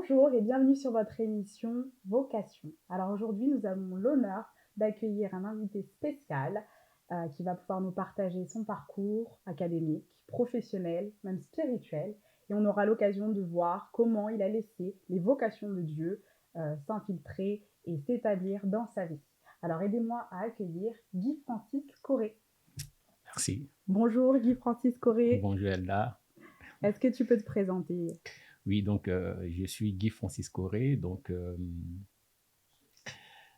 Bonjour et bienvenue sur votre émission Vocation. Alors aujourd'hui, nous avons l'honneur d'accueillir un invité spécial qui va pouvoir nous partager son parcours académique, professionnel, même spirituel. Et on aura l'occasion de voir comment il a laissé les vocations de Dieu s'infiltrer et s'établir dans sa vie. Alors aidez-moi à accueillir Guy-Francis Corré. Merci. Bonjour Guy-Francis Corré, Bonjour Elda. est-ce que tu peux te présenter? Oui, donc je suis Guy Francis Corré. Donc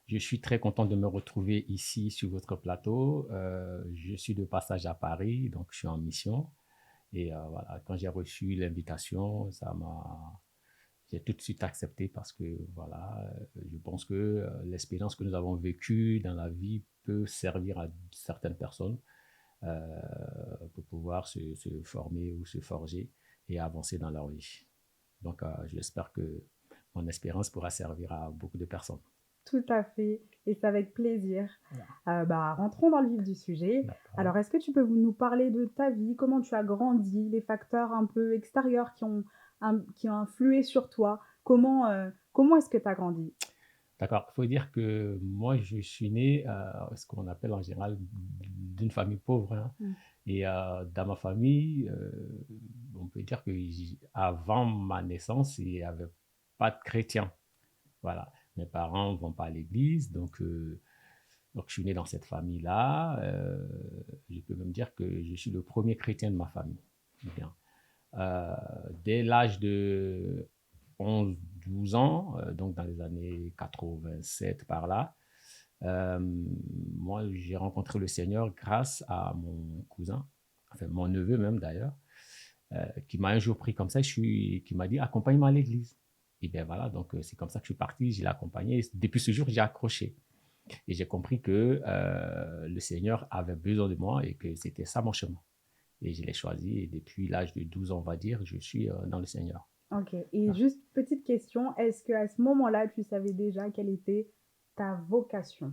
je suis très content de me retrouver ici sur votre plateau. Je suis de passage à Paris, donc je suis en mission. Et voilà, quand j'ai reçu l'invitation, j'ai tout de suite accepté parce que voilà, je pense que l'expérience que nous avons vécue dans la vie peut servir à certaines personnes euh, pour pouvoir se former ou se forger et avancer dans leur vie. Donc, j'espère que mon expérience pourra servir à beaucoup de personnes. Tout à fait, et c'est avec plaisir. Rentrons dans le vif du sujet. D'accord. Alors, est-ce que tu peux nous parler de ta vie, comment tu as grandi, les facteurs un peu extérieurs qui ont influé sur toi? Comment est-ce que tu as grandi? D'accord. Il faut dire que moi, je suis né, ce qu'on appelle en général, d'une famille pauvre, hein. Mmh. Et dans ma famille, on peut dire que avant ma naissance, il n'y avait pas de chrétiens. Voilà. Mes parents ne vont pas à l'église, donc je suis né dans cette famille-là. Je peux même dire que je suis le premier chrétien de ma famille. Bien. Euh, Dès l'âge de 11, 12 ans, donc dans les années 87 par là, euh, moi j'ai rencontré le Seigneur grâce à mon cousin, enfin mon neveu même d'ailleurs, qui m'a un jour pris comme ça, qui m'a dit accompagne-moi à l'église. Et bien voilà, donc c'est comme ça que je suis parti, je l'ai accompagné. Depuis ce jour, j'ai accroché. Et j'ai compris que le Seigneur avait besoin de moi et que c'était ça mon chemin. Et je l'ai choisi. Et depuis l'âge de 12 ans, on va dire, je suis dans le Seigneur. Ok, et Ah. juste petite question, est-ce qu'à ce moment-là, tu savais déjà quelle était ta vocation?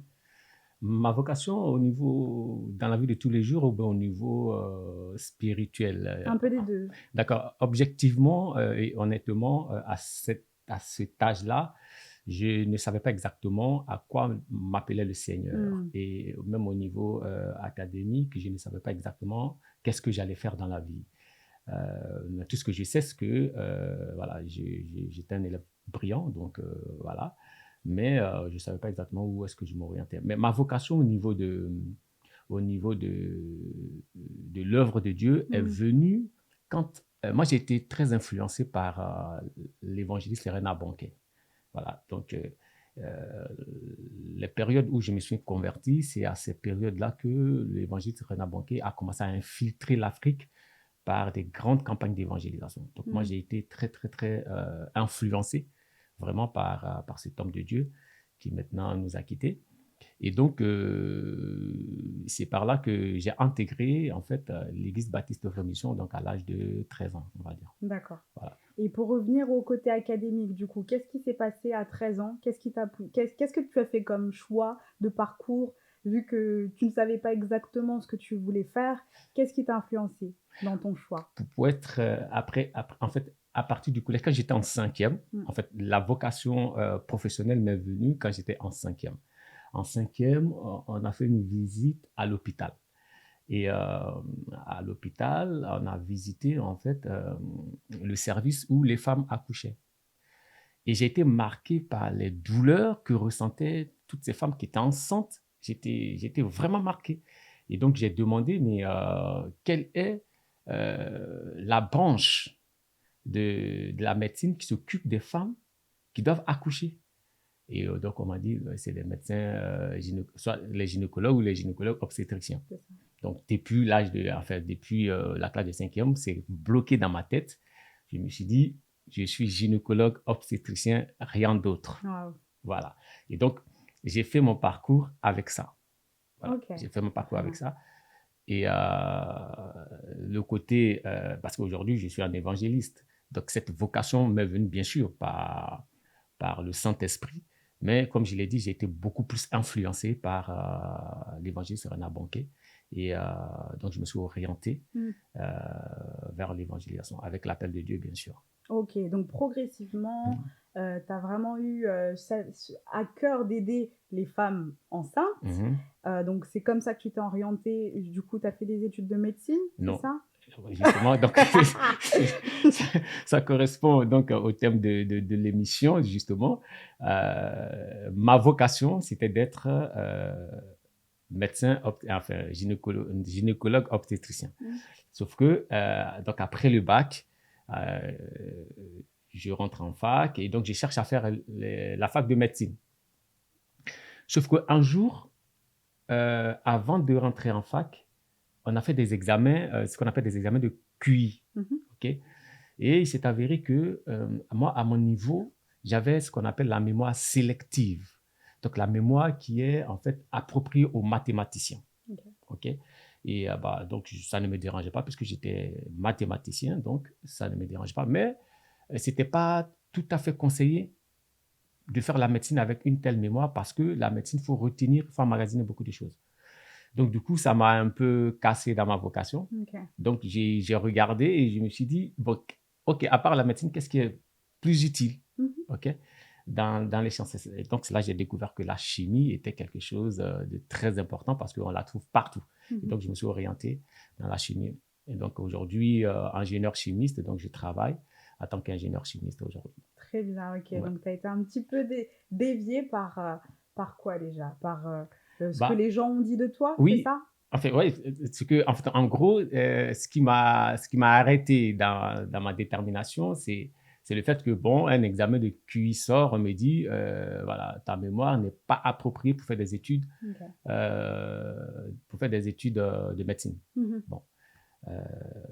Ma vocation dans la vie de tous les jours, ou bien au niveau spirituel. Un peu des deux. D'accord. Objectivement et honnêtement, à cet âge-là, je ne savais pas exactement à quoi m'appelait le Seigneur. Hmm. Et même au niveau académique, je ne savais pas exactement qu'est-ce que j'allais faire dans la vie. Tout ce que je sais, c'est que voilà, j'étais un élève brillant, donc voilà, mais je ne savais pas exactement où est-ce que je m'orientais. Mais ma vocation au niveau de l'œuvre de Dieu est Hmm. venue quand moi j'ai été très influencé par l'évangéliste Reinhard Bonnke. Voilà, donc les périodes où je me suis converti, c'est à ces périodes-là que l'évangéliste Reinhard Bonnke a commencé à infiltrer l'Afrique par des grandes campagnes d'évangélisation. Donc moi, Hmm. j'ai été très, très, très influencé vraiment par cet homme de Dieu qui maintenant nous a quittés. Et donc, c'est par là que j'ai intégré en fait l'Église baptiste de Rémission, donc à l'âge de 13 ans, on va dire. D'accord. Voilà. Et pour revenir au côté académique, du coup, qu'est-ce qui s'est passé à 13 ans? Qu'est-ce que tu as fait comme choix de parcours, vu que tu ne savais pas exactement ce que tu voulais faire? Qu'est-ce qui t'a influencé dans ton choix? Pour être après, en fait, à partir du collège, quand j'étais en cinquième, Mm. en fait, la vocation professionnelle m'est venue quand j'étais en cinquième. En cinquième, on a fait une visite à l'hôpital. Et à l'hôpital, on a visité en fait le service où les femmes accouchaient. Et j'ai été marqué par les douleurs que ressentaient toutes ces femmes qui étaient enceintes. J'étais vraiment marqué. Et donc j'ai demandé, mais quelle est la branche de la médecine qui s'occupe des femmes qui doivent accoucher? Et donc on m'a dit, c'est les médecins, soit les gynécologues ou les gynécologues obstétriciens. C'est ça. Donc, depuis la classe de cinquième, c'est bloqué dans ma tête. Je me suis dit, je suis gynécologue obstétricien, rien d'autre. Wow. Voilà. Et donc, j'ai fait mon parcours avec ça. Voilà. Ok. J'ai fait mon parcours Très avec bien. ça. Et le côté, parce qu'aujourd'hui, je suis un évangéliste. Donc, cette vocation m'est venue, bien sûr, par le Saint-Esprit. Mais comme je l'ai dit, j'ai été beaucoup plus influencé par l'évangéliste René Bonquet. Et donc, je me suis orienté Mm. euh, vers l'évangélisation, avec l'appel de Dieu, bien sûr. Ok, donc progressivement, Mm. tu as vraiment eu à cœur d'aider les femmes enceintes. Mhm. Donc, c'est comme ça que tu t'es orientée. Du coup, tu as fait des études de médecine, c'est Non, ça? justement, donc ça, ça correspond donc au thème de l'émission, justement. Ma vocation, c'était d'être médecin, enfin gynécologue obstétricien. Mm. Sauf que, donc après le bac, euh, je rentre en fac et donc je cherche à faire la fac de médecine. Sauf qu'un jour, avant de rentrer en fac, on a fait des examens, ce qu'on appelle des examens de QI. Mhm. OK? Et il s'est avéré que moi, à mon niveau, j'avais ce qu'on appelle la mémoire sélective. Donc la mémoire qui est en fait appropriée aux mathématiciens. Ok. OK? Et donc ça ne me dérangeait pas puisque j'étais mathématicien, donc ça ne me dérangeait pas. Mais ce n'était pas tout à fait conseillé de faire la médecine avec une telle mémoire parce que la médecine, il faut retenir, il faut emmagasiner beaucoup de choses. Donc, du coup, ça m'a un peu cassé dans ma vocation. Ok. Donc, j'ai regardé et je me suis dit, bon, OK, à part la médecine, qu'est-ce qui est plus utile, Mhm. OK, dans les sciences? Et donc, c'est là que j'ai découvert que la chimie était quelque chose de très important parce qu'on la trouve partout. Et Mhm. donc, je me suis orienté dans la chimie. Et donc, aujourd'hui, ingénieur chimiste, donc je travaille en tant qu'ingénieur chimiste aujourd'hui. Très bien, ok. Ouais. Donc, tu as été un petit peu dévié par quoi déjà? Par ce que Bah, les gens ont dit de toi, c'est oui, ça? en fait, ouais, en gros, ce qui m'a arrêté dans ma détermination, c'est le fait que, bon, un examen de QI sort, on me dit, voilà, ta mémoire n'est pas appropriée Ok. euh, pour faire des études de médecine. Mhm. Bon, euh,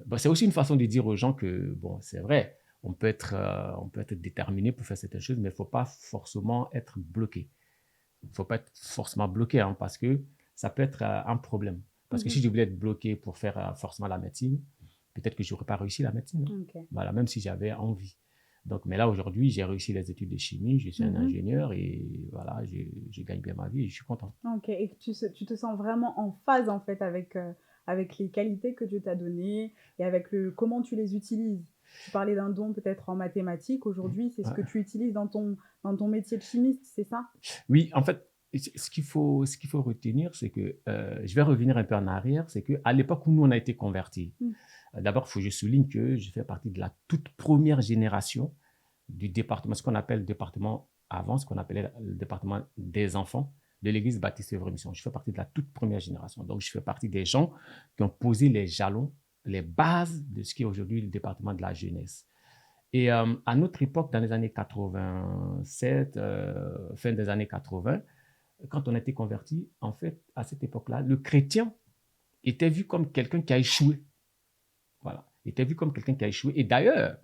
bon, c'est aussi une façon de dire aux gens que, bon, c'est vrai, on peut être déterminé pour faire certaines choses, mais il ne faut pas forcément être bloqué. Il ne faut pas être forcément bloqué, hein, parce que ça peut être un problème. Parce que Mhm. si je voulais être bloqué pour faire forcément la médecine, peut-être que je n'aurais pas réussi la médecine, hein. Ok. Voilà, même si j'avais envie. Donc, mais là, aujourd'hui, j'ai réussi les études de chimie, je suis un Mhm. ingénieur et voilà, je gagne bien ma vie et je suis content. Ok. Et que tu te sens vraiment en phase en fait avec les qualités que Dieu t'a données et avec comment tu les utilises. Tu parlais d'un don peut-être en mathématiques. Aujourd'hui, c'est ce Ouais. que tu utilises dans ton métier de chimiste, c'est ça? Oui, en fait, ce qu'il faut retenir, c'est que, je vais revenir un peu en arrière, c'est qu'à l'époque où nous, on a été convertis, Mm. d'abord, il faut que je souligne que je fais partie de la toute première génération du département, ce qu'on appelle le département avant, ce qu'on appelait le département des enfants de l'Église baptiste Œuvre Mission. Je fais partie de la toute première génération. Donc, je fais partie des gens qui ont posé les jalons, les bases de ce qui est aujourd'hui le département de la jeunesse. Et à notre époque, dans les années 87, fin des années 80, quand on a été converti, en fait, à cette époque-là, le chrétien était vu comme quelqu'un qui a échoué. Voilà. Il était vu comme quelqu'un qui a échoué. Et d'ailleurs,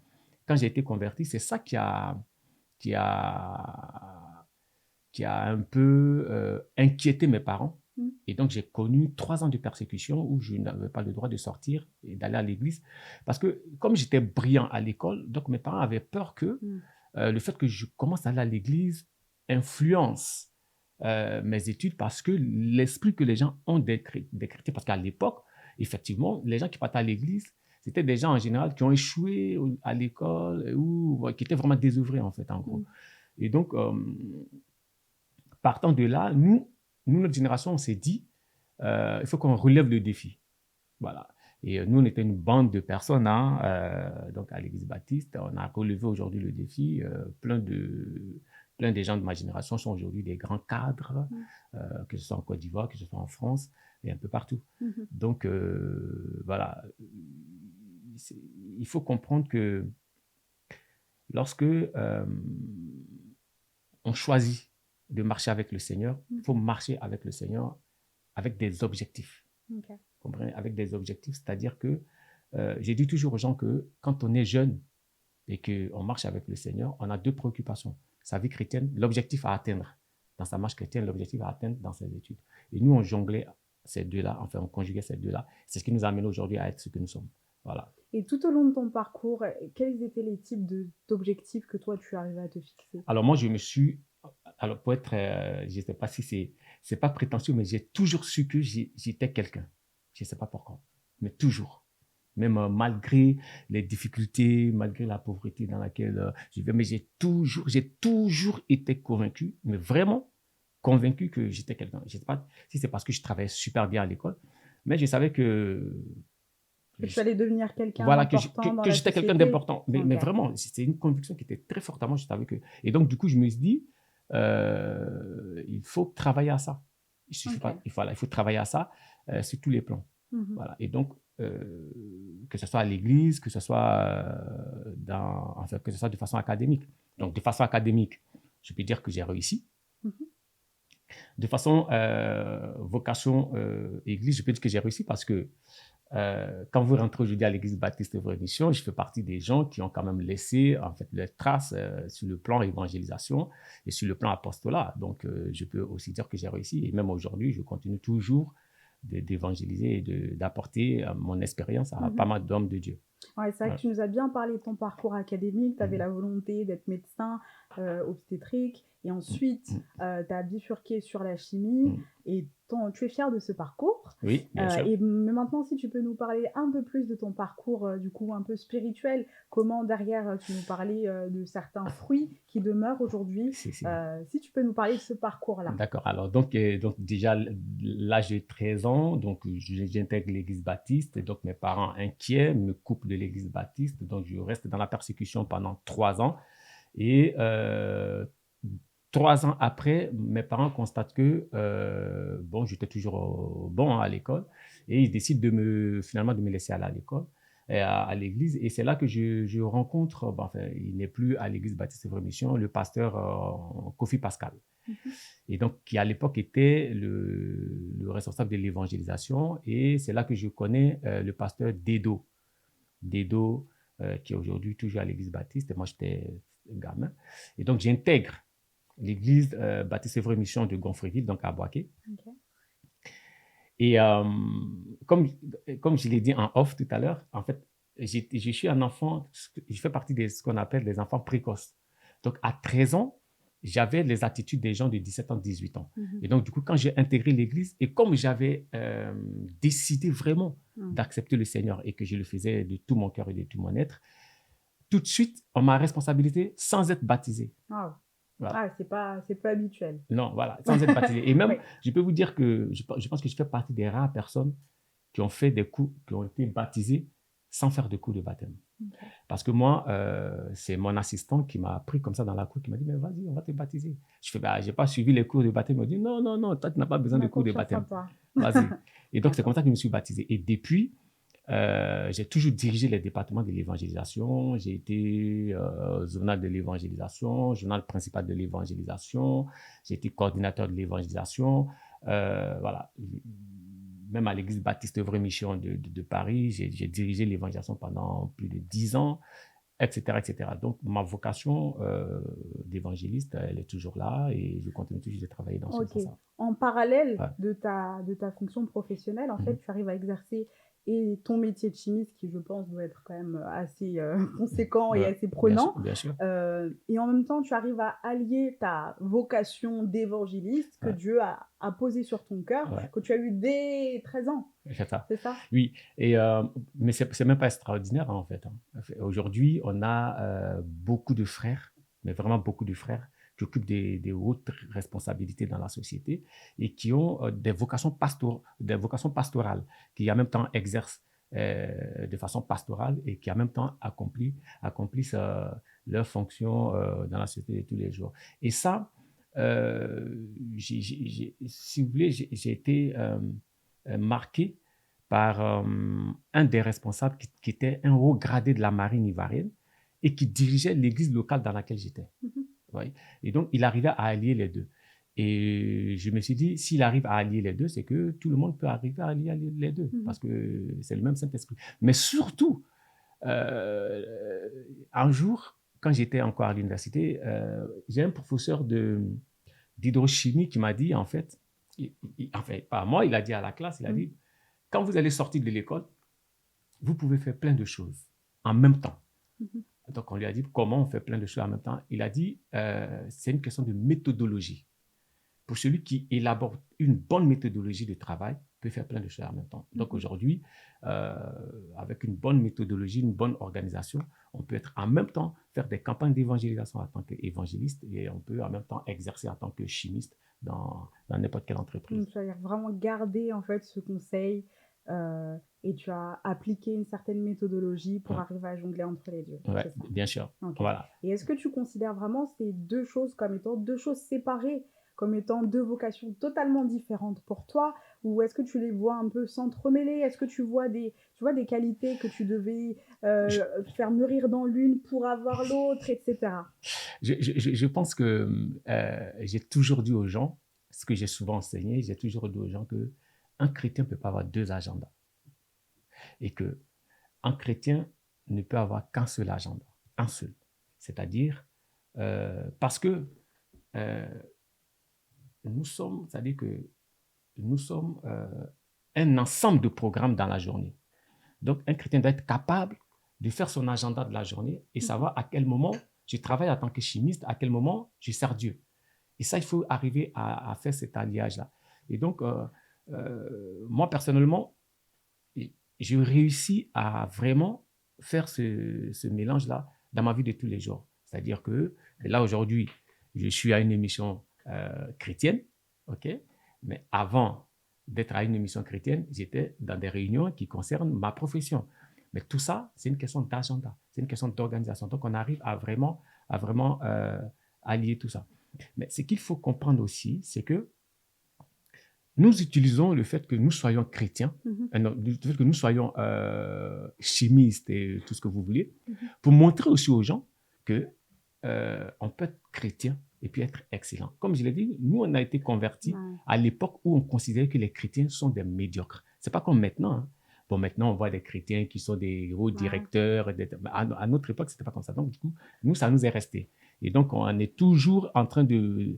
quand j'ai été converti, c'est ça qui a, qui a un peu inquiété mes parents. Mm. Et donc, j'ai connu 3 ans de persécution où je n'avais pas le droit de sortir et d'aller à l'église. Parce que comme j'étais brillant à l'école, donc mes parents avaient peur que Mm. le fait que je commence à aller à l'église influence mes études parce que l'esprit que les gens ont des chrétiens, parce qu'à l'époque, effectivement, les gens qui partaient à l'église, c'était des gens en général qui ont échoué à l'école ou qui étaient vraiment désœuvrés, en fait, en gros. Mm. Et donc, partant de là, notre génération, on s'est dit, il faut qu'on relève le défi. Voilà. Et nous, on était une bande de personnes, hein, donc à l'Église baptiste. On a relevé aujourd'hui le défi. Plein de gens de ma génération sont aujourd'hui des grands cadres, Mm. que ce soit en Côte d'Ivoire, que ce soit en France et un peu partout. Mhm. Donc, voilà. Il faut comprendre que lorsque on choisit de marcher avec le Seigneur, Mm. il faut marcher avec le Seigneur avec des objectifs. Ok. Comprenez? Avec des objectifs, c'est-à-dire que j'ai dit toujours aux gens que quand on est jeune et qu'on marche avec le Seigneur, on a 2 préoccupations. Sa vie chrétienne, l'objectif à atteindre dans sa marche chrétienne, l'objectif à atteindre dans ses études. Et nous, on jonglait ces deux-là, enfin, on conjuguait ces deux-là. C'est ce qui nous amène aujourd'hui à être ce que nous sommes. Voilà. Et tout au long de ton parcours, quels étaient les types d'objectifs que toi tu arrivais à te fixer? Alors moi, je me suis, alors pour être, je ne sais pas si c'est pas prétentieux, mais j'ai toujours su que j'étais quelqu'un. Je ne sais pas pourquoi, mais toujours. même malgré les difficultés, malgré la pauvreté dans laquelle je vais. Mais j'ai toujours été convaincu, mais vraiment convaincu que j'étais quelqu'un. Je ne sais pas si c'est parce que je travaillais super bien à l'école, mais je savais Que tu allais devenir quelqu'un voilà, d'important dans la j'étais quelqu'un société. d'important. Mais Ok. vraiment, c'était une conviction qui était très forte à moi. Je savais que... Et donc, du coup, je me suis dit, il faut travailler à ça. Il suffit pas, Ok. il faut travailler à ça sur tous les plans. Mhm. Voilà. Et donc, que ce soit à l'église, que ce soit enfin, que ce soit de façon académique. Donc, de façon académique, je peux dire que j'ai réussi. Mhm. De façon vocation église, je peux dire que j'ai réussi parce que quand vous rentrez aujourd'hui à l'église baptiste Vraie Mission, je fais partie des gens qui ont quand même laissé en fait leurs traces sur le plan évangélisation et sur le plan apostolat. Donc, je peux aussi dire que j'ai réussi. Et même aujourd'hui, je continue toujours d'évangéliser et d'apporter mon expérience à pas Mhm. mal d'hommes de Dieu. Ouais, c'est vrai que Voilà. tu nous as bien parlé de ton parcours académique, tu avais la volonté d'être médecin obstétrique, et ensuite tu as bifurqué sur la chimie, et tu es fier de ce parcours. Oui, bien sûr. Mais maintenant, si tu peux nous parler un peu plus de ton parcours, du coup, un peu spirituel, comment derrière tu nous parlais de certains fruits qui demeurent aujourd'hui, si tu peux nous parler de ce parcours-là. D'accord. Alors, donc déjà, l'âge de 13 ans, donc j'intègre l'église baptiste. Et donc, mes parents inquiets me coupent de l'église baptiste. Donc, je reste dans la persécution pendant 3 ans. Et 3 ans après, mes parents constatent que, bon, j'étais toujours bon à l'école. Et ils décident finalement de me laisser aller à l'école, à l'église. Et c'est là que je rencontre, bon, enfin, il n'est plus à l'église baptiste Vraie Mission, le pasteur Kofi Pascal. Et donc, qui à l'époque était le responsable de l'évangélisation. Et c'est là que je connais le pasteur Dedo. Dedo, qui est aujourd'hui toujours à l'église baptiste. Et moi, j'étais gamin. Et donc, j'intègre l'église baptiste Vraie Mission de Gonfreville, donc à Boaké. Okay. Et comme je l'ai dit en off tout à l'heure, en fait, je suis un enfant, je fais partie de ce qu'on appelle des enfants précoces. Donc, à 13 ans, j'avais les attitudes des gens de 17 ans, 18 ans. Et donc, du coup, quand j'ai intégré l'église, et comme j'avais décidé vraiment d'accepter le Seigneur et que je le faisais de tout mon cœur et de tout mon être, tout de suite, on m'a responsabilisé sans être baptisé. Wow. Voilà. Ah, c'est pas habituel. Non, voilà, sans être baptisé. Et même, Oui. je peux vous dire que je pense que je fais partie des rares personnes qui ont fait des coups, qui ont été baptisés sans faire de cours de baptême. Okay. Parce que moi, c'est mon assistant qui m'a pris comme ça dans la cour, qui m'a dit, mais vas-y, on va te baptiser. Je fais, bah, j'ai pas suivi les cours de baptême. Il m'a dit, non, non, non, toi, tu n'as pas besoin de cours de baptême. Vas-y. Et donc, c'est comme ça que je me suis baptisé. Et depuis, j'ai toujours dirigé les départements de l'évangélisation. J'ai été journal de l'évangélisation, journal principal de l'évangélisation. J'ai été coordinateur de l'évangélisation. Voilà. Même à l'église baptiste Vraie Mission de Paris, j'ai dirigé l'évangélisation pendant plus de 10 ans, etc., etc. Donc, ma vocation d'évangéliste, elle est toujours là et je continue toujours de travailler dans ce sens-là. En parallèle de ta fonction professionnelle, en fait, tu arrives à exercer et ton métier de chimiste, qui je pense doit être quand même assez conséquent et assez prenant. Bien sûr. Et en même temps, tu arrives à allier ta vocation d'évangéliste que Dieu a posée sur ton cœur, que tu as eu dès 13 ans. C'est ça? Oui, et, mais c'est même pas extraordinaire en fait. Aujourd'hui, on a beaucoup de frères, mais vraiment beaucoup de frères, qui occupent des hautes responsabilités dans la société et qui ont des vocations pastorales, qui en même temps exercent de façon pastorale et qui en même temps accomplissent leurs fonctions dans la société de tous les jours. Et ça, si vous voulez, j'ai été marqué par un des responsables qui était un haut gradé de la marine ivoirienne et qui dirigeait l'église locale dans laquelle j'étais. Oui. Et donc, il arrivait à allier les deux. Et je me suis dit, s'il arrive à allier les deux, c'est que tout le monde peut arriver à allier les deux, parce que c'est le même Saint-Esprit. Mais surtout, un jour, quand j'étais encore à l'université, j'ai un professeur d'hydrochimie qui m'a dit, en fait, pas moi, il a dit à la classe, il a dit, quand vous allez sortir de l'école, vous pouvez faire plein de choses en même temps. Donc, on lui a dit comment on fait plein de choses en même temps. Il a dit, c'est une question de méthodologie. Pour celui qui élabore une bonne méthodologie de travail, peut faire plein de choses en même temps. Donc aujourd'hui, avec une bonne méthodologie, une bonne organisation, on peut être en même temps faire des campagnes d'évangélisation en tant qu'évangéliste et on peut en même temps exercer en tant que chimiste dans n'importe quelle entreprise. Donc, tu as vraiment gardé en fait ce conseil et tu as appliqué une certaine méthodologie pour Ouais. arriver à jongler entre les deux. Ouais, C'est ça. bien sûr. Ok. Voilà. Et est-ce que tu considères vraiment ces deux choses comme étant deux choses séparées, comme étant deux vocations totalement différentes pour toi, ou est-ce que tu les vois un peu s'entremêler? Est-ce que tu vois des qualités que tu devais Je, faire mûrir dans l'une pour avoir l'autre, etc. je pense que j'ai toujours dit aux gens, ce que j'ai souvent enseigné, j'ai toujours dit aux gens que un chrétien ne peut pas avoir deux agendas et que un chrétien ne peut avoir qu'un seul agenda, un seul. C'est-à-dire, parce que nous sommes, c'est-à-dire que nous sommes un ensemble de programmes dans la journée. Donc, un chrétien doit être capable de faire son agenda de la journée et savoir à quel moment je travaille en tant que chimiste, à quel moment je sers Dieu. Et ça, il faut arriver à faire cet alliage-là. Et donc, moi, personnellement, j'ai réussi à vraiment faire ce mélange-là dans ma vie de tous les jours. C'est-à-dire que là, aujourd'hui, je suis à une émission chrétienne, ok? Mais avant d'être à une émission chrétienne, j'étais dans des réunions qui concernent ma profession. Mais tout ça, c'est une question d'agenda, c'est une question d'organisation. Donc, on arrive à vraiment allier tout ça. Mais ce qu'il faut comprendre aussi, c'est que nous utilisons le fait que nous soyons chrétiens, le fait que nous soyons chimistes et tout ce que vous voulez, pour montrer aussi aux gens que on peut être chrétien et puis être excellent. Comme je l'ai dit, nous, on a été convertis à l'époque où on considérait que les chrétiens sont des médiocres. C'est pas comme maintenant. Hein. Bon, maintenant, on voit des chrétiens qui sont des hauts directeurs. À notre époque, c'était pas comme ça. Donc, du coup, nous, ça nous est resté. Et donc, on est toujours en train de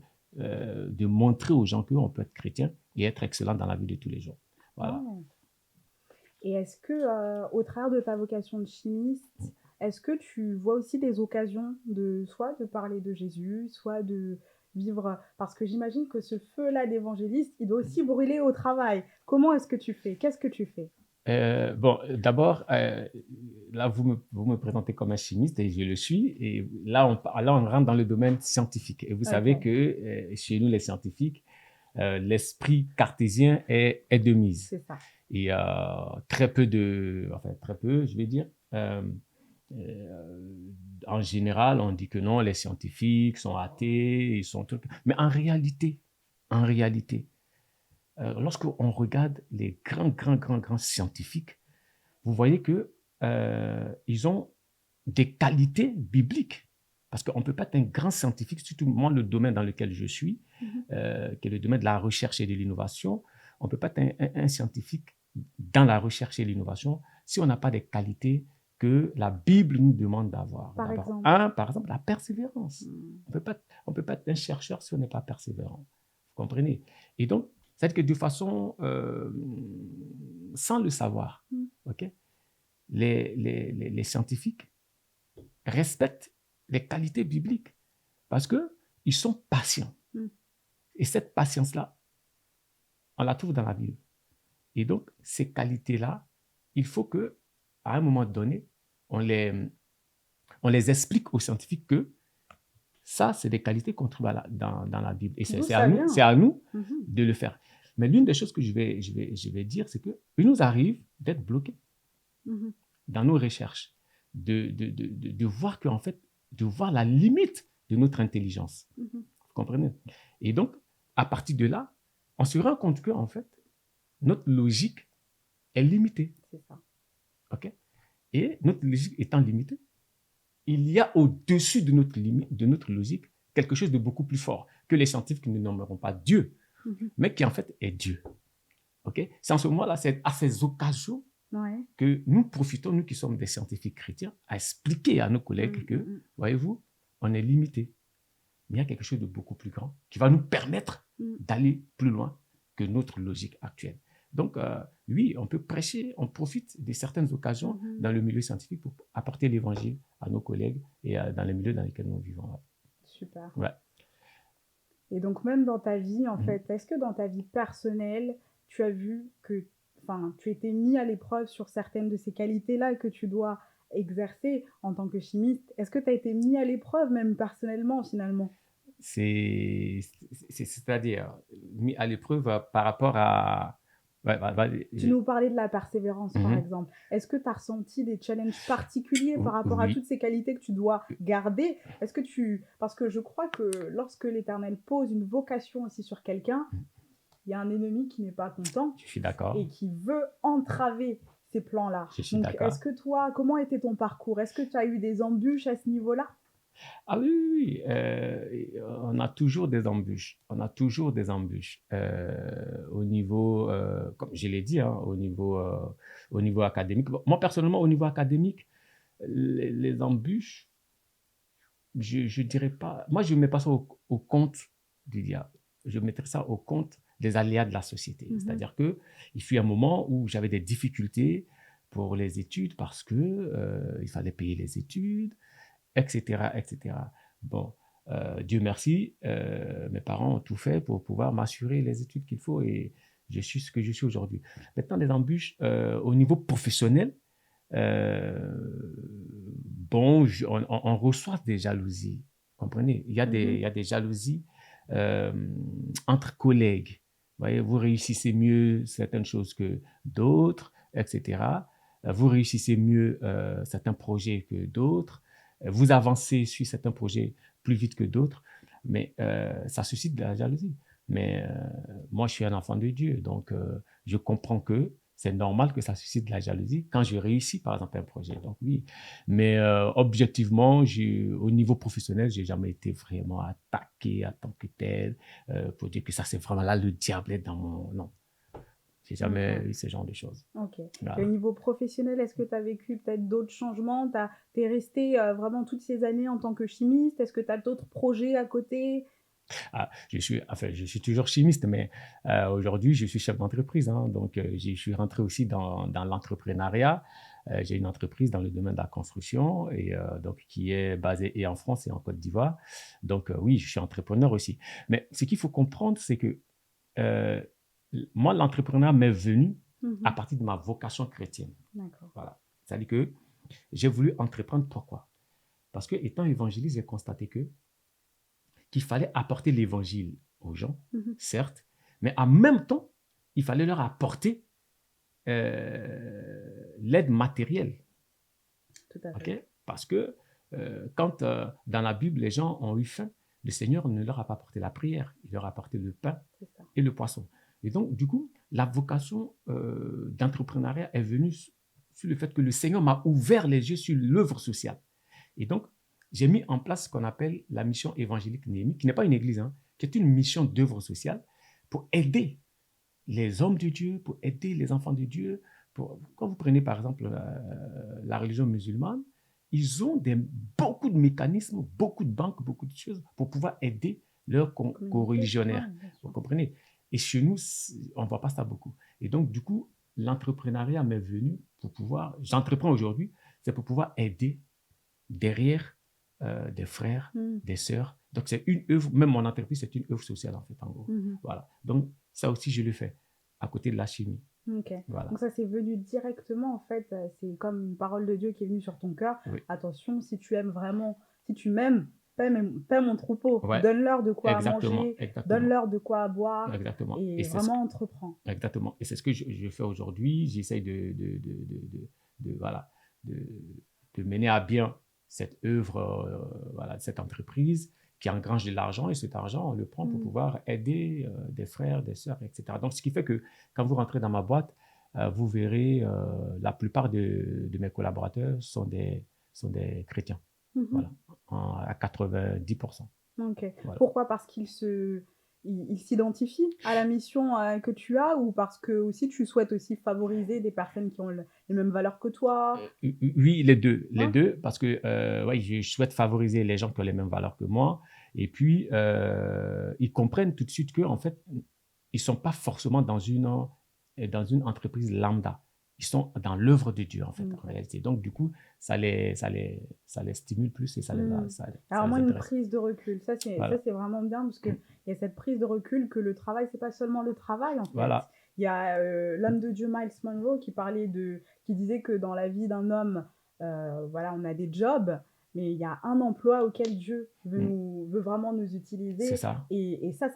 montrer aux gens qu'on peut être chrétien et être excellent dans la vie de tous les jours. Voilà. Oh. Et est-ce que, au travers de ta vocation de chimiste, est-ce que tu vois aussi des occasions soit de parler de Jésus, soit de vivre... Parce que j'imagine que ce feu-là d'évangéliste, il doit aussi brûler au travail. Comment est-ce que tu fais? Qu'est-ce que tu fais? Bon, d'abord, là, vous me présentez comme un chimiste et je le suis. Et là, on rentre dans le domaine scientifique. Et vous savez que chez nous, les scientifiques, l'esprit cartésien est de mise. C'est ça. Et très peu, je vais dire, en général, on dit que non, les scientifiques sont athées, ils sont trucs. Mais en réalité, lorsqu'on regarde les grands scientifiques, vous voyez que ils ont des qualités bibliques. Parce qu'on ne peut pas être un grand scientifique, surtout moi, le domaine dans lequel je suis, qui est le domaine de la recherche et de l'innovation, on ne peut pas être un scientifique dans la recherche et l'innovation si on n'a pas des qualités que la Bible nous demande d'avoir. Par exemple, par exemple, la persévérance. On peut pas être un chercheur si on n'est pas persévérant. Vous comprenez? Et donc, c'est-à-dire que de façon, sans le savoir, ok, les scientifiques respectent les qualités bibliques parce qu'ils sont patients. Et cette patience-là, on la trouve dans la Bible. Et donc, ces qualités-là, il faut qu'à un moment donné, on les explique aux scientifiques que ça, c'est des qualités qu'on trouve dans la Bible. Et c'est à nous de le faire. Mais l'une des choses que je vais dire, c'est qu'il nous arrive d'être bloqués dans nos recherches, de voir qu'en fait, de voir la limite de notre intelligence. Vous comprenez? Et donc, à partir de là, on se rend compte qu'en fait, notre logique est limitée. C'est ça. OK? Et notre logique étant limitée, il y a au-dessus de notre logique quelque chose de beaucoup plus fort que les scientifiques ne nommeront pas Dieu, mais qui en fait est Dieu. OK? C'est en ce moment-là, c'est à ces occasions que nous profitons, nous qui sommes des scientifiques chrétiens, à expliquer à nos collègues que, voyez-vous, on est limité. Mais il y a quelque chose de beaucoup plus grand qui va nous permettre d'aller plus loin que notre logique actuelle. Donc, oui, on peut prêcher, on profite de certaines occasions dans le milieu scientifique pour apporter l'évangile à nos collègues et dans les milieux dans lesquels nous vivons. Super. Ouais. Et donc, même dans ta vie, en fait, est-ce que dans ta vie personnelle, tu as vu que, enfin, tu étais mis à l'épreuve sur certaines de ces qualités-là que tu dois exercer en tant que chimiste? Est-ce que tu as été mis à l'épreuve, même personnellement, finalement? C'est c'est-à-dire mis à l'épreuve par rapport à... Ouais, Tu nous parlais de la persévérance, par Mhm. exemple. Est-ce que tu as ressenti des challenges particuliers par rapport à Oui, toutes ces qualités que tu dois garder? Est-ce que tu... Parce que je crois que lorsque l'Éternel pose une vocation aussi sur quelqu'un, il y a un ennemi qui n'est pas content je suis d'accord. et qui veut entraver ces plans-là. Je suis Donc, est-ce d'accord. que toi, comment était ton parcours? Est-ce que tu as eu des embûches à ce niveau-là? Ah oui, oui, oui, on a toujours des embûches. On a toujours des embûches. Au niveau, comme je l'ai dit, hein, au niveau académique. Bon, moi, personnellement, au niveau académique, les embûches, je dirais pas. Moi, je ne mets pas ça au compte du diable. Je mettrais ça au compte des aléas de la société. Mhm. C'est-à-dire que il fut un moment où j'avais des difficultés pour les études parce que il fallait payer les études, etc., etc. Bon, Dieu merci, mes parents ont tout fait pour pouvoir m'assurer les études qu'il faut et je suis ce que je suis aujourd'hui. Maintenant, les embûches au niveau professionnel, euh, bon, on reçoit des jalousies, comprenez? Il Mhm. y a des jalousies euh, entre collègues. Vous voyez, vous réussissez mieux certaines choses que d'autres, etc. Vous réussissez mieux certains projets que d'autres. Vous avancez sur certains projets plus vite que d'autres, mais ça suscite de la jalousie. Mais moi, je suis un enfant de Dieu, donc je comprends que c'est normal que ça suscite de la jalousie quand je réussis, par exemple, un projet. Donc oui, mais objectivement, au niveau professionnel, j'ai jamais été vraiment attaqué en tant que tel pour dire que ça, c'est vraiment là le diable est dans mon... Non, j'ai jamais D'accord. eu ce genre de choses. Ok. Et au Voilà. niveau professionnel, est-ce que tu as vécu peut-être d'autres changements? Tu es resté vraiment toutes ces années en tant que chimiste? Est-ce que tu as d'autres projets à côté? Ah, enfin, je suis toujours chimiste, mais aujourd'hui, je suis chef d'entreprise. Hein, donc, je suis rentré aussi dans l'entrepreneuriat. J'ai une entreprise dans le domaine de la construction et donc qui est basée et en France et en Côte d'Ivoire. Donc, oui, je suis entrepreneur aussi. Mais ce qu'il faut comprendre, c'est que euh, moi, l'entrepreneuriat m'est venu à Mhm. partir de ma vocation chrétienne. D'accord. Voilà. C'est-à-dire que j'ai voulu entreprendre. Pourquoi? Parce que étant évangéliste, j'ai constaté que qu'il fallait apporter l'évangile aux gens, Mhm. certes, mais en même temps, il fallait leur apporter l'aide matérielle. Tout à fait. Okay? Parce que quand dans la Bible, les gens ont eu faim, le Seigneur ne leur a pas apporté la prière, il leur a apporté le pain C'est ça. et le poisson. Et donc, du coup, la vocation d'entrepreneuriat est venue sur le fait que le Seigneur m'a ouvert les yeux sur l'œuvre sociale. Et donc, j'ai mis en place ce qu'on appelle la mission évangélique Néhémie, qui n'est pas une église, hein, qui est une mission d'œuvre sociale pour aider les hommes de Dieu, pour aider les enfants de Dieu. Quand vous prenez par exemple la religion musulmane, ils ont beaucoup de mécanismes, beaucoup de banques, beaucoup de choses pour pouvoir aider leurs Communauté. Ouais, co-religionnaires. bien Vous sûr. comprenez? Et chez nous, on ne voit pas ça beaucoup. Et donc, du coup, l'entrepreneuriat m'est venu pour pouvoir, j'entreprends aujourd'hui, c'est pour pouvoir aider derrière des frères, Mhm. des sœurs. Donc, c'est une œuvre, même mon entreprise, c'est une œuvre sociale, en fait, en gros. Mhm. Voilà. Donc, ça aussi, je le fais à côté de la chimie. Ok. Voilà. Donc ça, c'est venu directement, en fait, c'est comme une parole de Dieu qui est venue sur ton cœur. Oui. Attention, si tu aimes vraiment, si tu m'aimes, paie mon troupeau, Ouais. donne-leur de quoi Exactement. manger, Exactement. donne-leur de quoi boire, Exactement. Et et c'est ce que, vraiment entreprends. exactement. Et c'est ce que je fais aujourd'hui. J'essaye voilà, de, de mener à bien cette œuvre, voilà, cette entreprise qui engrange de l'argent et cet argent, on le prend pour Mhm. pouvoir aider des frères, des sœurs, etc. Donc, ce qui fait que quand vous rentrez dans ma boîte, vous verrez la plupart de mes collaborateurs sont des chrétiens. Mhm. Voilà, à 90%. Ok. Voilà. Pourquoi? Parce ils s'identifient à la mission que tu as, ou parce que aussi tu souhaites aussi favoriser des personnes qui ont les mêmes valeurs que toi? Oui, les Ouais. deux, parce que ouais, je souhaite favoriser les gens qui ont les mêmes valeurs que moi, et puis ils comprennent tout de suite que en fait, ils sont pas forcément dans une entreprise lambda. Ils sont dans l'œuvre de Dieu en fait, en Ok. réalité. Donc du coup, ça les stimule plus et Hmm. ça Alors les moi, une intéresse. prise de recul, ça Voilà, c'est vraiment bien, parce qu'il y a cette prise de recul que le travail, c'est pas seulement le travail en fait. voilà, Il y a l'homme de Dieu Miles Monroe qui disait que dans la vie d'un homme, voilà, on a des jobs, mais il y a un emploi auquel Dieu veut vraiment nous C'est utiliser. ça, Et ça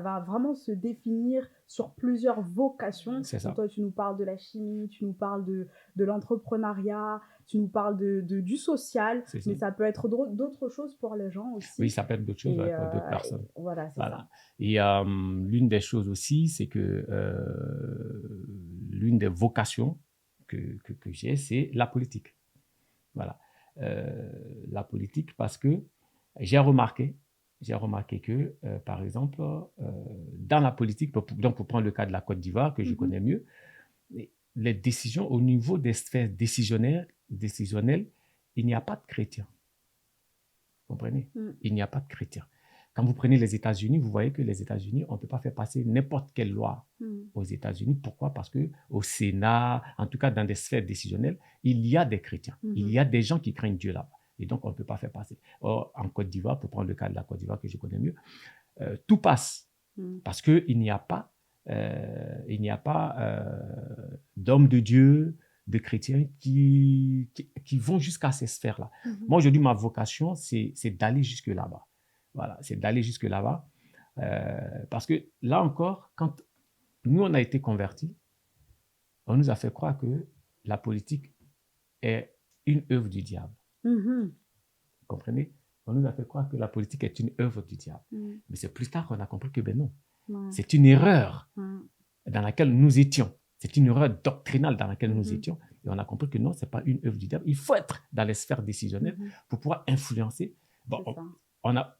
va vraiment se définir sur plusieurs vocations. c'est Donc ça. toi, tu nous parles de la chimie, tu nous parles de l'entrepreneuriat, tu nous parles du social, C'est ça. mais ça peut être d'autres choses pour les gens Oui, aussi. ça peut être d'autres choses, ouais, pour d'autres personnes. Voilà, c'est ça. Voilà. Et l'une des choses aussi, c'est que l'une des vocations que j'ai, c'est la politique. Voilà. La politique, parce que j'ai remarqué, que, par exemple, dans la politique, donc pour prendre le cas de la Côte d'Ivoire, que je connais mieux, les décisions au niveau des sphères décisionnelles, il n'y a pas de chrétiens. Vous comprenez? Il n'y a pas de chrétiens. Quand vous prenez les États-Unis, vous voyez que les États-Unis, on ne peut pas faire passer n'importe quelle loi aux États-Unis. Pourquoi? Parce qu'au Sénat, en tout cas dans des sphères décisionnelles, il y a des chrétiens. Il y a des gens qui craignent Dieu là-bas. Et donc, on ne peut pas faire passer. Or, en Côte d'Ivoire, pour prendre le cas de la Côte d'Ivoire que je connais mieux, tout passe. Parce qu'il n'y a pas, d'hommes de Dieu, de chrétiens qui vont jusqu'à ces sphères-là. Moi, aujourd'hui, ma vocation, c'est d'aller jusque là-bas. Voilà, c'est d'aller jusque là-bas. Parce que là encore, quand nous, on a été convertis, on nous a fait croire que la politique est une œuvre du diable. Vous comprenez? On nous a fait croire que la politique est une œuvre du diable. Mais c'est plus tard qu'on a compris que ben non. C'est une erreur dans laquelle nous étions. C'est une erreur doctrinale dans laquelle nous étions. Et on a compris que non, ce n'est pas une œuvre du diable. Il faut être dans les sphères décisionnelles pour pouvoir influencer. Bon,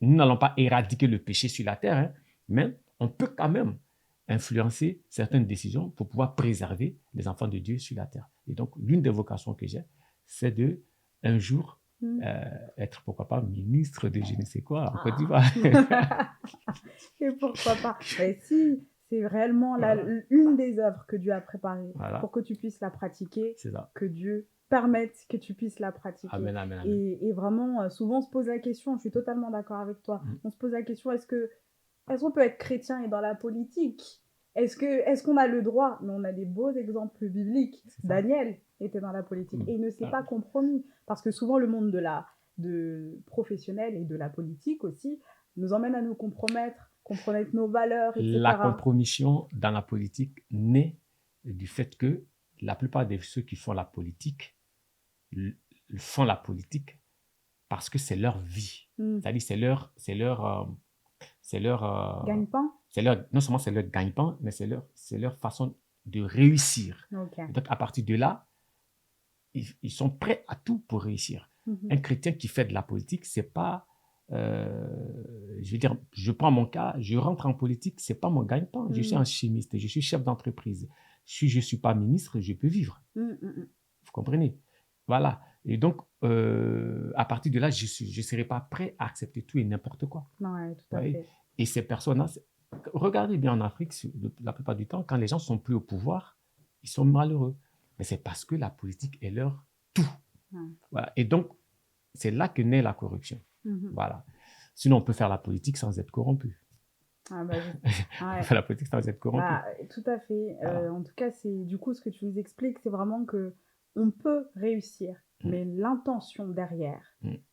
nous n'allons pas éradiquer le péché sur la terre, hein, mais on peut quand même influencer certaines décisions pour pouvoir préserver les enfants de Dieu sur la terre. Et donc, l'une des vocations que j'ai, c'est de, un jour, être, pourquoi pas, ministre de je ne sais quoi en Côte d'Ivoire. Et pourquoi pas? Et si c'est réellement une des œuvres que Dieu a préparées pour que tu puisses la pratiquer, que Dieu permette que tu puisses la pratiquer. Amen, amen, amen. Et vraiment, souvent on se pose la question, je suis totalement d'accord avec toi, on se pose la question, est-ce qu'on peut être chrétien et dans la politique? Est-ce qu'on a le droit? Mais on a des beaux exemples bibliques. Daniel était dans la politique et il ne s'est pas compromis. Parce que souvent le monde de professionnel et de la politique aussi nous emmène à nous compromettre nos valeurs, etc. La compromission dans la politique naît du fait que la plupart de ceux qui font la politique parce que c'est leur vie. C'est-à-dire c'est leur gagne-pain. Non seulement c'est leur gagne-pain, mais c'est leur façon de réussir. Okay. Donc à partir de là, ils sont prêts à tout pour réussir. Un chrétien qui fait de la politique, c'est pas je veux dire, je prends mon cas, je rentre en politique, c'est pas mon gagne-pain. Je suis un chimiste, je suis chef d'entreprise. Si je suis pas ministre, je peux vivre. Vous comprenez? Voilà. Et donc, à partir de là, je ne serai pas prêt à accepter tout et n'importe quoi. Ouais, tout à fait. Et ces personnes-là, regardez bien en Afrique, la plupart du temps, quand les gens sont plus au pouvoir, ils sont malheureux. Mais c'est parce que la politique est leur tout. Voilà. Et donc, c'est là que naît la corruption. Voilà. Sinon, on peut faire la politique sans être corrompu. On peut faire la politique sans être corrompu. Tout à fait. Voilà. En tout cas, du coup, ce que tu nous expliques, c'est vraiment que on peut réussir, mais l'intention derrière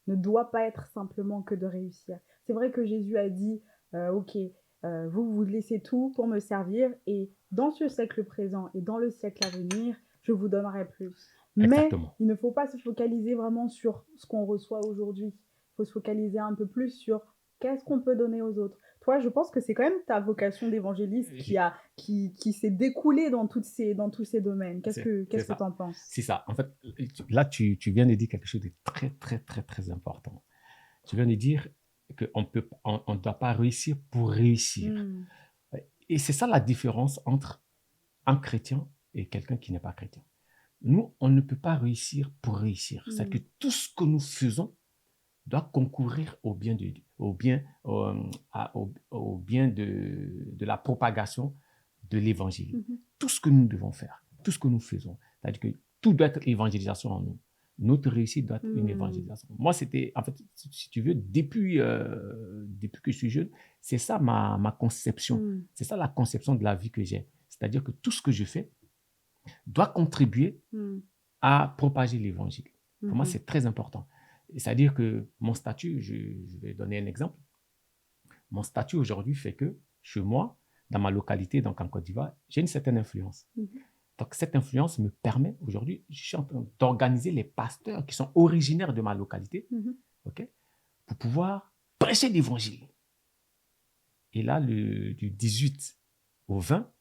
ne doit pas être simplement que de réussir. C'est vrai que Jésus a dit, ok, vous laissez tout pour me servir, et dans ce siècle présent et dans le siècle à venir, je vous donnerai plus. Exactement. Mais il ne faut pas se focaliser vraiment sur ce qu'on reçoit aujourd'hui. Il faut se focaliser un peu plus sur qu'est-ce qu'on peut donner aux autres. Toi, je pense que c'est quand même ta vocation d'évangéliste qui s'est découlée dans tous ces domaines. Qu'est-ce que tu en penses? C'est ça. En fait, là, tu viens de dire quelque chose de très, très, très, très important. Tu viens de dire qu'on ne doit pas réussir pour réussir. Et c'est ça la différence entre un chrétien et quelqu'un qui n'est pas chrétien. Nous, on ne peut pas réussir pour réussir. C'est-à-dire que tout ce que nous faisons doit concourir au bien de la propagation de l'évangile. Tout ce que nous devons faire, tout ce que nous faisons, c'est-à-dire que tout doit être évangélisation en nous. Notre réussite doit être une évangélisation. Moi, c'était, en fait, si tu veux, depuis que je suis jeune, c'est ça ma conception. C'est ça la conception de la vie que j'ai. C'est-à-dire que tout ce que je fais doit contribuer à propager l'évangile. Pour moi, c'est très important. C'est-à-dire que mon statut, je vais donner un exemple. Mon statut aujourd'hui fait que chez moi, dans ma localité, donc en Côte d'Ivoire, j'ai une certaine influence. Donc cette influence me permet aujourd'hui, je suis en train d'organiser les pasteurs qui sont originaires de ma localité, ok, pour pouvoir prêcher l'évangile. Et là, du 18 au 20,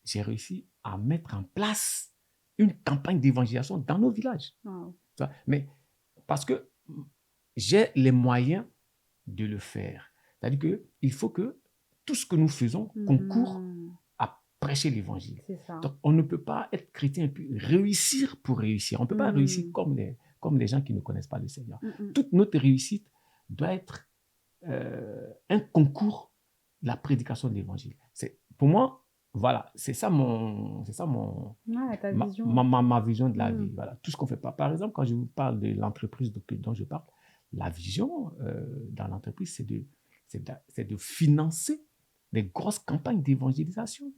j'ai réussi à mettre en place une campagne d'évangélisation dans nos villages. Wow. Mais parce que j'ai les moyens de le faire. C'est-à-dire qu'il faut que tout ce que nous faisons concourt à prêcher l'évangile. Donc, on ne peut pas être chrétien et puis réussir pour réussir. On ne peut pas réussir comme les gens qui ne connaissent pas le Seigneur. Toute notre réussite doit être un concours de la prédication de l'évangile. Pour moi, voilà, c'est ça ma vision de la vie. Voilà, tout ce qu'on fait pas. Par exemple, quand je vous parle de l'entreprise dont je parle, la vision dans l'entreprise, c'est de financer des grosses campagnes d'évangélisation.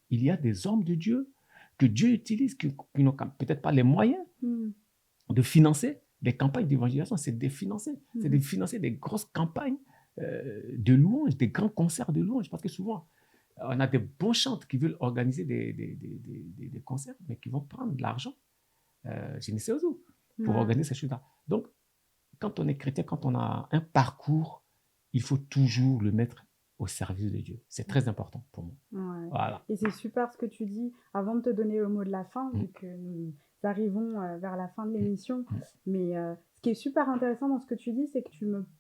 Il y a des hommes de Dieu que Dieu utilise, qui n'ont peut-être pas les moyens de financer des campagnes d'évangélisation. C'est de financer des grosses campagnes de louanges, des grands concerts de louanges. Parce que souvent, on a des bons chantres qui veulent organiser des concerts, mais qui vont prendre de l'argent, je ne sais où, pour organiser ces choses-là. Donc, quand on est chrétien, quand on a un parcours, il faut toujours le mettre au service de Dieu. C'est très important pour moi. Ouais. Voilà. Et c'est super ce que tu dis. Avant de te donner le mot de la fin, vu que nous arrivons vers la fin de l'émission, mais ce qui est super intéressant dans ce que tu dis, c'est que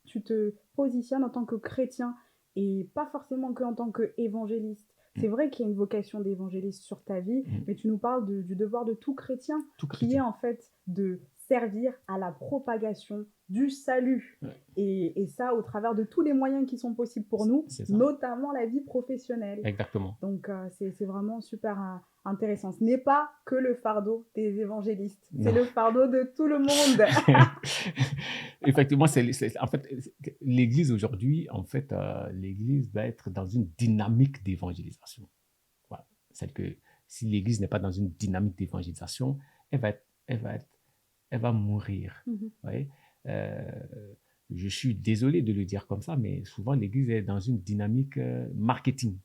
tu te positionnes en tant que chrétien et pas forcément qu'en tant qu'évangéliste. C'est vrai qu'il y a une vocation d'évangéliste sur ta vie, mais tu nous parles du devoir de tout chrétien, qui est en fait de servir à la propagation du salut. Et ça, au travers de tous les moyens qui sont possibles pour nous, notamment la vie professionnelle. Exactement. Donc, c'est vraiment super intéressant. Ce n'est pas que le fardeau des évangélistes, c'est le fardeau de tout le monde. Effectivement, en fait, l'Église aujourd'hui, l'Église va être dans une dynamique d'évangélisation. Voilà. C'est que si l'Église n'est pas dans une dynamique d'évangélisation, elle va mourir. Ouais. Je suis désolé de le dire comme ça, mais souvent l'Église est dans une dynamique marketing.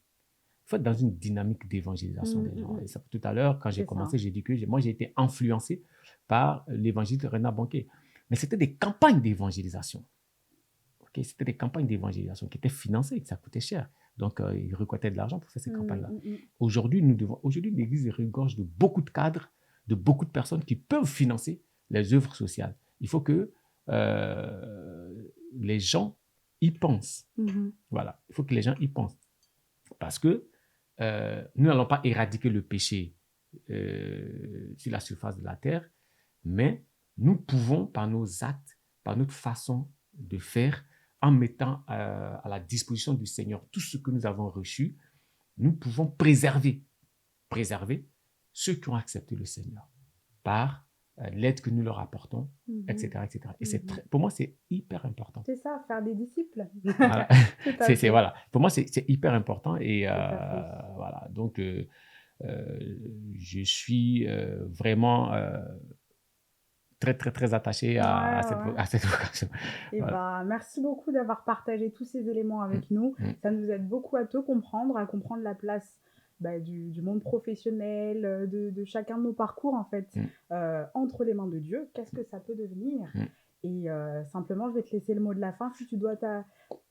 Il faut être dans une dynamique d'évangélisation des gens. Et ça, tout à l'heure, quand j'ai commencé, j'ai dit que moi, j'ai été influencé par l'évangile de Reinhard Bonnke. Mais c'était des campagnes d'évangélisation. Okay? C'était des campagnes d'évangélisation qui étaient financées, que ça coûtait cher. Donc, ils recrutaient de l'argent pour faire ces campagnes-là. Aujourd'hui, l'Église regorge de beaucoup de cadres, de beaucoup de personnes qui peuvent financer les œuvres sociales. Il faut que les gens y pensent. Voilà, il faut que les gens y pensent. Parce que nous n'allons pas éradiquer le péché sur la surface de la terre, mais nous pouvons, par nos actes, par notre façon de faire, en mettant à la disposition du Seigneur tout ce que nous avons reçu, nous pouvons préserver ceux qui ont accepté le Seigneur par l'aide que nous leur apportons, etc., etc. Et pour moi, c'est hyper important. C'est ça, faire des disciples. Voilà. Voilà. Pour moi, c'est hyper important. Et voilà. Donc, je suis vraiment très, très, très attaché à cette vocation. Et voilà. Merci beaucoup d'avoir partagé tous ces éléments avec nous. Ça nous aide beaucoup à te comprendre, à comprendre la place du monde professionnel, de chacun de nos parcours, en fait, entre les mains de Dieu. Qu'est-ce que ça peut devenir? Et simplement, je vais te laisser le mot de la fin. Si tu dois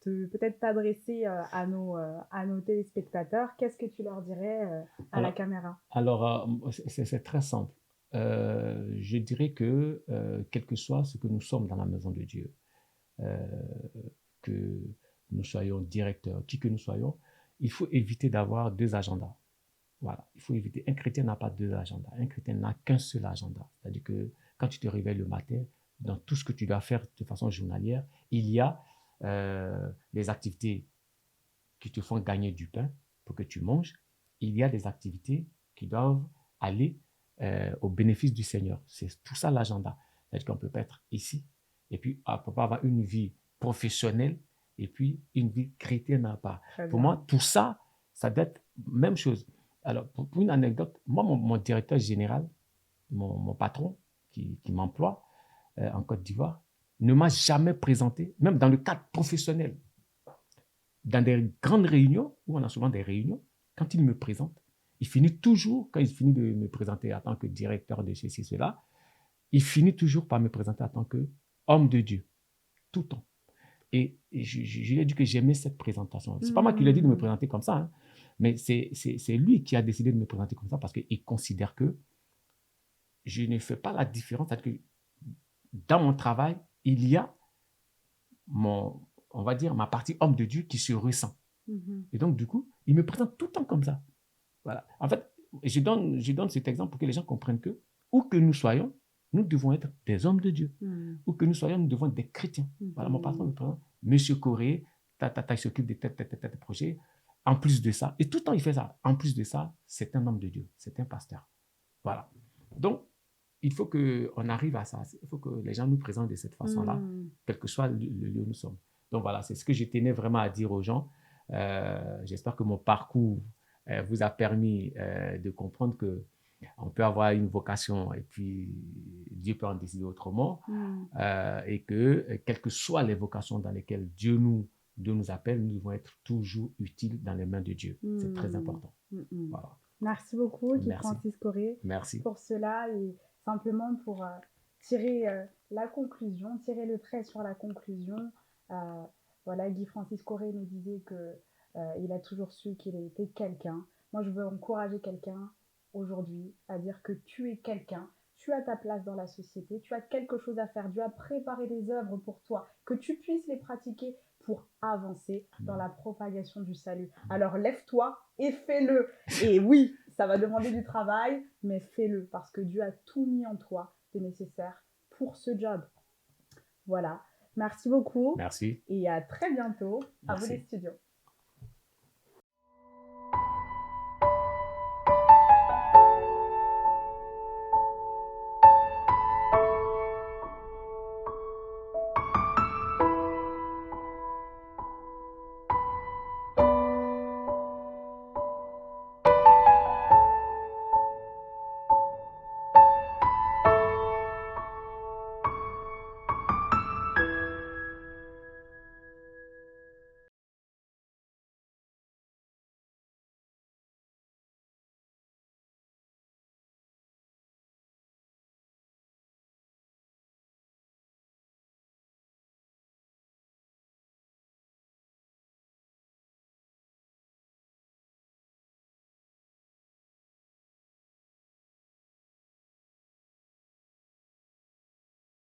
peut-être t'adresser à nos téléspectateurs, qu'est-ce que tu leur dirais la caméra? Alors, c'est très simple. Je dirais que, quel que soit ce que nous sommes dans la maison de Dieu, que nous soyons directeurs, qui que nous soyons, il faut éviter d'avoir deux agendas. Voilà, il faut éviter. Un chrétien n'a pas deux agendas. Un chrétien n'a qu'un seul agenda. C'est-à-dire que quand tu te réveilles le matin, dans tout ce que tu dois faire de façon journalière, il y a les activités qui te font gagner du pain pour que tu manges. Il y a des activités qui doivent aller au bénéfice du Seigneur. C'est tout ça l'agenda. C'est-à-dire qu'on ne peut pas être ici et puis on ne peut pas avoir une vie professionnelle et puis une vie chrétienne à part. Pour moi, tout ça, ça doit être même chose. Alors, pour une anecdote, moi, mon directeur général, mon patron qui m'emploie en Côte d'Ivoire, ne m'a jamais présenté, même dans le cadre professionnel, dans des grandes réunions, où on a souvent des réunions, quand il me présente, il finit toujours, quand il finit de me présenter en tant que directeur de ceci, cela, il finit toujours par me présenter en tant qu'homme de Dieu, tout le temps. Et je lui ai dit que j'aimais cette présentation. C'est pas moi qui lui ai dit de me présenter comme ça, hein, mais c'est lui qui a décidé de me présenter comme ça parce qu'il considère que je ne fais pas la différence. C'est-à-dire que dans mon travail, il y a on va dire, ma partie homme de Dieu qui se ressent. Et donc, du coup, il me présente tout le temps comme ça. Voilà. En fait, je donne cet exemple pour que les gens comprennent que, où que nous soyons, nous devons être des hommes de Dieu. Où que nous soyons, nous devons être des chrétiens. Voilà, mon patron me présente, Monsieur Corée, il s'occupe de tel projet. En plus de ça, et tout le temps il fait ça, en plus de ça, c'est un homme de Dieu, c'est un pasteur. Voilà. Donc, il faut qu'on arrive à ça. Il faut que les gens nous présentent de cette façon-là, quel que soit le lieu où nous sommes. Donc voilà, c'est ce que je tenais vraiment à dire aux gens. J'espère que mon parcours vous a permis de comprendre que on peut avoir une vocation et puis Dieu peut en décider autrement. Et que, quelles que soient les vocations dans lesquelles Dieu nous appelle, nous devons être toujours utiles dans les mains de Dieu. C'est très important. Voilà. Merci beaucoup, Guy Francis Corée, pour cela et simplement pour tirer la conclusion, tirer le trait sur la conclusion. Voilà, Guy Francis Corée nous disait qu'il a toujours su qu'il était quelqu'un. Moi, je veux encourager quelqu'un aujourd'hui à dire que tu es quelqu'un, tu as ta place dans la société, tu as quelque chose à faire, Dieu a préparé des œuvres pour toi, que tu puisses les pratiquer pour avancer dans la propagation du salut. Alors lève-toi et fais-le. Et oui, ça va demander du travail, mais fais-le parce que Dieu a tout mis en toi de nécessaire pour ce job. Voilà. Merci beaucoup. Merci. Et à très bientôt. À vous les studios.